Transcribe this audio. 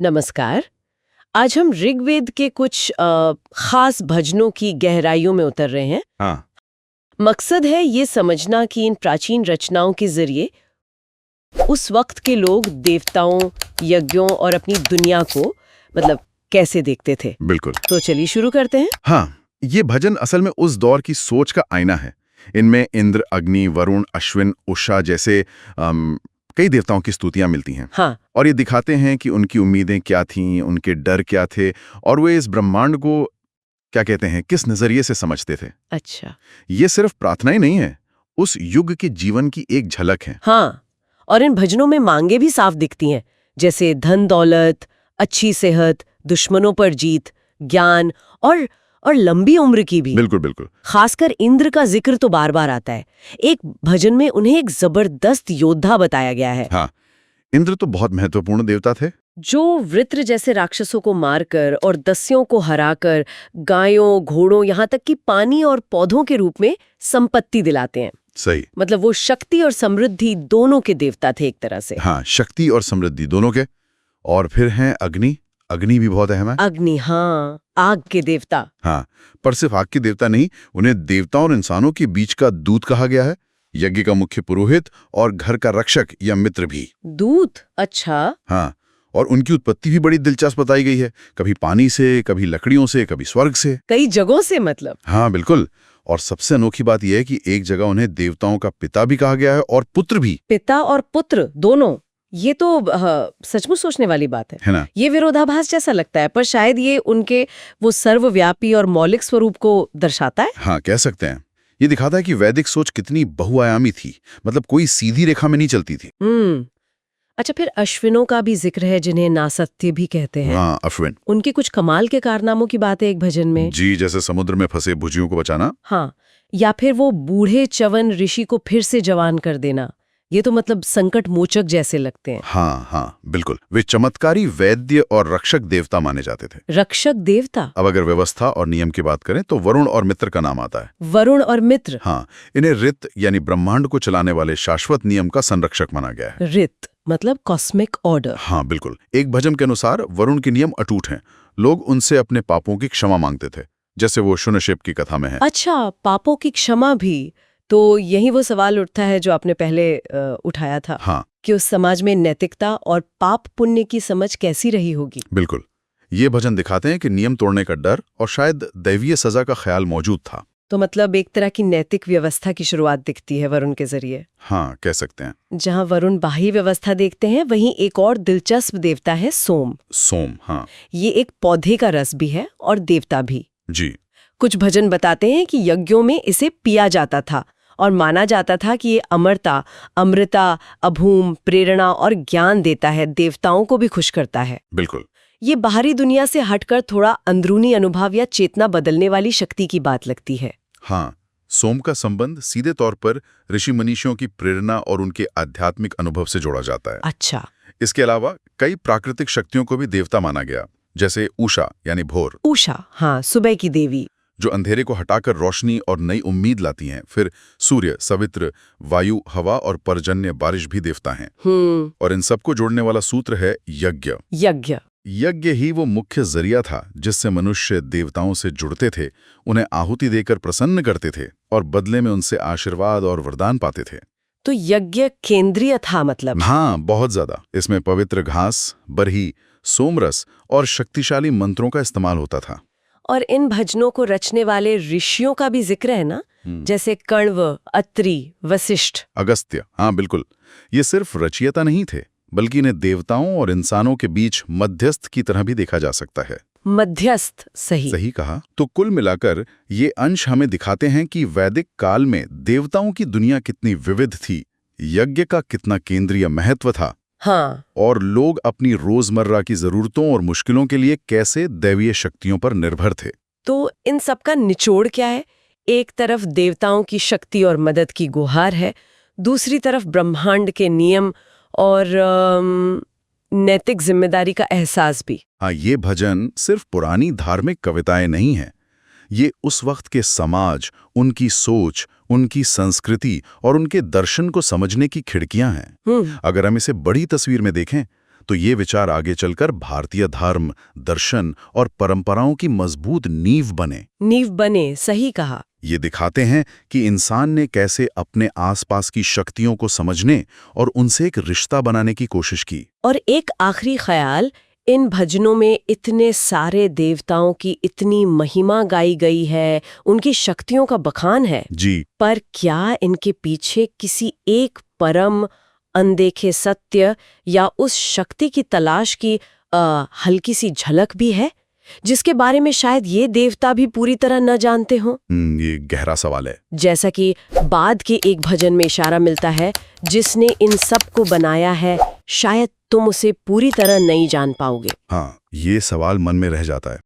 नमस्कार। आज हम ऋग्वेद के कुछ खास भजनों की गहराइयों में उतर रहे हैं। हाँ। मकसद है ये समझना कि इन प्राचीन रचनाओं के जरिए उस वक्त के लोग देवताओं, यज्ञों और अपनी दुनिया को कैसे देखते थे। बिल्कुल। तो चलिए शुरू करते हैं। हाँ, ये भजन असल में उस दौर की सोच का आईना है। इनमें इंद्र, अग्नि, वरुण, अश्विन, उषा जैसे कई देवताओं की स्तुतियां मिलती हैं। हाँ। और ये दिखाते हैं कि उनकी उम्मीदें क्या थीं, उनके डर क्या थे और वे इस ब्रह्मांड को क्या कहते हैं, किस नजरिए से समझते थे। अच्छा। ये सिर्फ प्रार्थना ही नहीं है, उस युग के जीवन की एक झलक है। हाँ, और इन भजनों में मांगे भी साफ दिखती हैं, जैसे धन दौलत, अच्छी सेहत, दुश्मनों पर जीत, ज्ञान और लंबी उम्र की भी। बिल्कुल बिल्कुल। खासकर इंद्र का जिक्र तो बार बार आता है। एक भजन में उन्हें एक जबरदस्त योद्धा बताया गया है। हाँ, इंद्र तो बहुत महत्वपूर्ण देवता थे, जो वृत्र जैसे राक्षसों को मारकर और दस्युओं को हराकर गायों, घोड़ों, यहाँ तक कि पानी और पौधों के रूप में संपत्ति दिलाते हैं। सही। वो शक्ति और समृद्धि दोनों के देवता थे एक तरह से। हाँ, शक्ति और समृद्धि दोनों के। और फिर हैं अग्नि। अग्नि भी बहुत अहम है। अग्नि, हाँ, आग के देवता। हाँ, पर सिर्फ आग के देवता नहीं, उन्हें देवताओं और इंसानों के बीच का दूत कहा गया है, यज्ञ का मुख्य पुरोहित और घर का रक्षक या मित्र भी। दूत? अच्छा। हाँ, और उनकी उत्पत्ति भी बड़ी दिलचस्प बताई गई है, कभी पानी से, कभी लकड़ियों से, कभी स्वर्ग से, कई जगहों से हाँ बिल्कुल। और सबसे अनोखी बात यह है कि एक जगह उन्हें देवताओं का पिता भी कहा गया है और पुत्र भी। पिता और पुत्र दोनों, ये तो सचमुच सोचने वाली बात है ना? ये विरोधाभास जैसा लगता है, पर शायद ये उनके वो सर्वव्यापी और मौलिक स्वरूप को दर्शाता है। हाँ, कह सकते हैं। ये दिखाता है कि वैदिक सोच कितनी बहुआयामी थी, कोई सीधी रेखा में नहीं चलती थी। अच्छा, फिर अश्विनों का भी जिक्र है, जिन्हें नासत्य भी कहते हैं। हाँ, अश्विन। उनके कुछ कमाल के कारनामों की बात है एक भजन में। जी, जैसे समुद्र में फंसे भुजियों को बचाना। हाँ, या फिर वो बूढ़े च्यवन ऋषि को फिर से जवान कर देना। ये तो संकट मोचक जैसे लगते हैं। हाँ हाँ बिल्कुल। वे चमत्कारी वैद्य और रक्षक देवता माने जाते थे। रक्षक देवता? अब अगर व्यवस्था और नियम की बात करें तो वरुण और मित्र का नाम आता है। वरुण और मित्र? हाँ, इन्हें ऋत यानी ब्रह्मांड को चलाने वाले शाश्वत नियम का संरक्षक माना गया है। ऋत कॉस्मिक ऑर्डर। हाँ बिल्कुल। एक भजन के अनुसार वरुण के नियम अटूट हैं, लोग उनसे अपने पापों की क्षमा मांगते थे, जैसे वो शून्यशेप की कथा में है। अच्छा, पापों की क्षमा भी। तो यही वो सवाल उठता है जो आपने पहले उठाया था। हाँ, कि उस समाज में नैतिकता और पाप पुण्य की समझ कैसी रही होगी। बिल्कुल। ये भजन दिखाते हैं कि नियम तोड़ने का डर और शायद दैवीय सजा का ख्याल मौजूद था। तो एक तरह की नैतिक व्यवस्था की शुरुआत दिखती है वरुण के जरिए। हाँ, कह सकते हैं। जहाँ वरुण बाह्य व्यवस्था देखते हैं, वहीं एक और दिलचस्प देवता है सोम। सोम, हाँ। ये एक पौधे का रस भी है और देवता भी। जी। कुछ भजन बताते हैं कि यज्ञों में इसे पिया जाता था और माना जाता था कि ये अमरता, अमृता, अभूम, प्रेरणा और ज्ञान देता है, देवताओं को भी खुश करता है। बिल्कुल। ये बाहरी दुनिया से हटकर थोड़ा अंदरूनी अनुभव या चेतना बदलने वाली शक्ति की बात लगती है। हाँ, सोम का संबंध सीधे तौर पर ऋषि मनीषियों की प्रेरणा और उनके आध्यात्मिक अनुभव से जोड़ा जाता है। अच्छा। इसके अलावा कई प्राकृतिक शक्तियों को भी देवता माना गया, जैसे उषा यानी भोर। उषा, हाँ, सुबह की देवी, जो अंधेरे को हटाकर रोशनी और नई उम्मीद लाती हैं। फिर सूर्य, सवित्र, वायु, हवा और पर्जन्य बारिश भी देवता हैं। और इन सबको जोड़ने वाला सूत्र है यज्ञ। यज्ञ ही वो मुख्य जरिया था जिससे मनुष्य देवताओं से जुड़ते थे, उन्हें आहुति देकर प्रसन्न करते थे और बदले में उनसे आशीर्वाद और वरदान पाते थे। तो यज्ञ केंद्रीय था हाँ, बहुत ज्यादा। इसमें पवित्र घास, बरही, सोमरस और शक्तिशाली मंत्रों का इस्तेमाल होता था। और इन भजनों को रचने वाले ऋषियों का भी जिक्र है ना, जैसे कण्व, अत्रि, वशिष्ठ, अगस्त्य। हाँ बिल्कुल। ये सिर्फ रचयिता नहीं थे, बल्कि इन्हें देवताओं और इंसानों के बीच मध्यस्थ की तरह भी देखा जा सकता है। मध्यस्थ, सही कहा। तो कुल मिलाकर ये अंश हमें दिखाते हैं कि वैदिक काल में देवताओं की दुनिया कितनी विविध थी, यज्ञ का कितना केंद्रीय महत्व था। हाँ, और लोग अपनी रोजमर्रा की जरूरतों और मुश्किलों के लिए कैसे दैवीय शक्तियों पर निर्भर थे। तो इन सब का निचोड़ क्या है? एक तरफ देवताओं की शक्ति और मदद की गुहार है, दूसरी तरफ ब्रह्मांड के नियम और नैतिक जिम्मेदारी का एहसास भी। हाँ, ये भजन सिर्फ पुरानी धार्मिक कविताएं नहीं हैं, ये उस वक्त के समाज, उनकी सोच, उनकी संस्कृति और उनके दर्शन को समझने की खिड़कियां हैं। अगर हम इसे बड़ी तस्वीर में देखें तो ये विचार आगे चलकर भारतीय धर्म, दर्शन और परंपराओं की मजबूत नींव बने। सही कहा। ये दिखाते हैं कि इंसान ने कैसे अपने आसपास की शक्तियों को समझने और उनसे एक रिश्ता बनाने की कोशिश की। और एक आखिरी ख्याल, इन भजनों में इतने सारे देवताओं की इतनी महिमा गाई गई है, उनकी शक्तियों का बखान है जी, पर क्या इनके पीछे किसी एक परम अनदेखे सत्य या उस शक्ति की तलाश की हल्की सी झलक भी है, जिसके बारे में शायद ये देवता भी पूरी तरह न जानते हों? ये गहरा सवाल है। जैसा कि बाद के एक भजन में इशारा मिलता है, जिसने इन सब को बनाया है, शायद तुम उसे पूरी तरह नहीं जान पाओगे। हाँ, ये सवाल मन में रह जाता है।